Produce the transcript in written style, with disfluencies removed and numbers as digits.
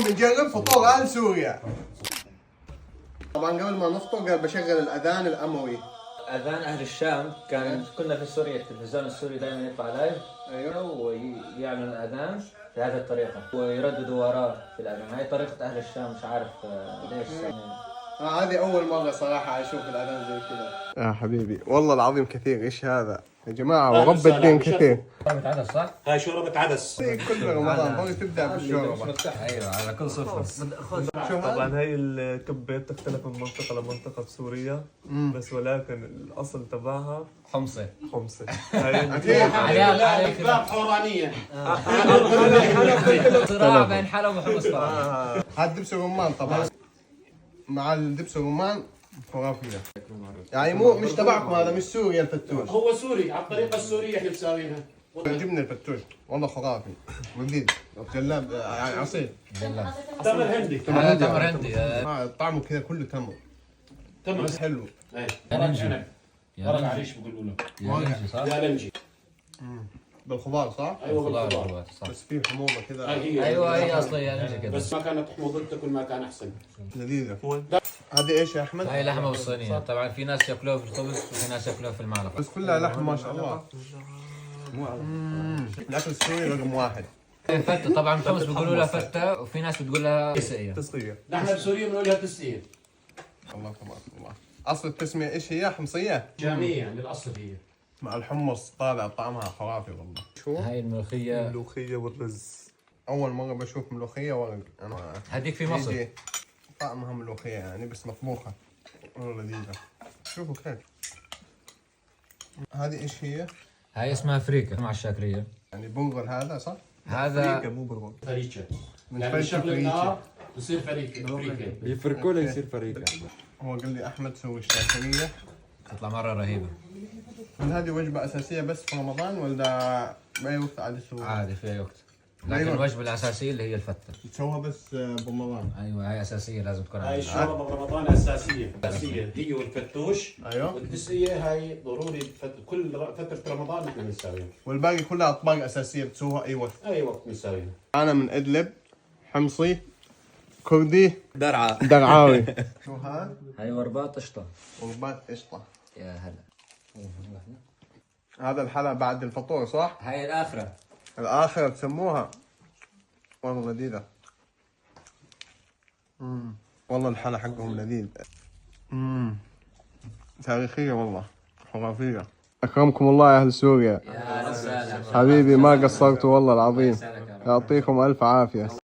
اليوم بنجرب فطور اهل سوريا. طبعا قبل ما نفطر قال بشغل الاذان الاموي. اذان اهل الشام كنا في سوريا التلفزيون السوري دائما يطلع لايف. ايوه. ويعلن الاذان بهذه الطريقه ويرددوا وراه في الاذان. هاي طريقه اهل الشام، مش عارف ليش. هذه اول مره صراحه اشوف الاذان زي كذا. يا حبيبي والله العظيم كثير. ايش هذا يا جماعه؟ ورب الدين كثير. شوربة عدس صح؟ هاي شوربة عدس. كل رمضان فوق تبدا بالشوربه. ايوه على كل صفر. طبعا هاي الكبة بتختلف من منطقة لمنطقة في سوريا، بس ولكن الأصل تبعها حمصة. خمسة. هاي عليها كلاب حورانية. صراع بين حلب وحمص. هذا دبس الرمان طبعا. مع الدبس الرمان خرافيه. يعني مش تبعكم، هذا مش سوريا الفتوش. هو سوري على الطريقة السورية احنا مساوينها. جبنا الفتوش والله خرافي لذيذ. جلاب يعني عصير. تمر هندي. تمر هندي. طعمه كذا كله تمر. تمر بس حلو. ايه عنب. ورق عريش بقولوا له. يا لنجي. بالخضار صح؟ ايوه بالخضار. بس فيه حموضه كذا. ايوه هي اصلا يعني كذا. بس ما كانت حموضتها كل ما كان احسن. لذيذه. هذه ايش يا احمد؟ هاي لحمه بالصينيه. طبعا في ناس ياكلوها في الخبز وفي ناس ياكلوها في المعلقه. بس كلها لحم ما شاء الله. الاكل السوري رقم واحد. فتة طبعا الخبز بيقولوا لها فتة وفي ناس بتقول لها تسقية. تسقية. نحن بسوريا بنقول لها تسقية. الله تبارك الله. اصل التسميه ايش هي؟ حمصيه؟ جامية يعني الاصل هي. مع الحمص طالع طعمها خرافي والله. شو؟ هاي الملوخية. الملوخية والرز. اول مره بشوف ملوخيه ورق. انا هذيك في مصر. يجي طعمها ملوخيه يعني بس مطبوخه. والله لذيذه. شوفوا كيف. هذه ايش هي؟ هاي اسمها فريكة مع الشاكرية. يعني بنغل هذا صح؟ هذا مو برغل. فريكة. من يعني فريكة شغل فريكة. النار بصير فريكة. يفركوا له يصير فريكة. هو قال لي احمد سوي الشاكريه. تطلع مرة رهيبه. هل هذه وجبه اساسيه بس في رمضان ولا باي وقت عادي تسويها؟ عادي في أي وقت. لكن أيوة. الوجبة الأساسية اللي هي الفتة. تسويها بس برمضان. أيوة هاي أساسية لازم تكون هاي عندنا. الشوربة برمضان أساسية. هي والفتوش. ايوه. والتسقية هاي ضروري كل فترة رمضان نحن بنساويها. والباقي كلها اطباق اساسيه بتسووها اي وقت. أي وقت بنساويها. انا من ادلب، حمصي، كردي، درعة. درعاوي. شو هذا؟ هاي ورباط قشطة. وربات قشطه. يا هلا. هذا الحلا بعد الفطور صح؟ هاي الآخرة. الآخرة تسموها. والله لذيذة. والله الحلا حقهم لذيذ. تاريخية والله خرافية. أكرمكم الله يا أهل سوريا. يا هلا وسهلا. حبيبي ما قصرتوا والله العظيم. يعطيكم ألف عافية.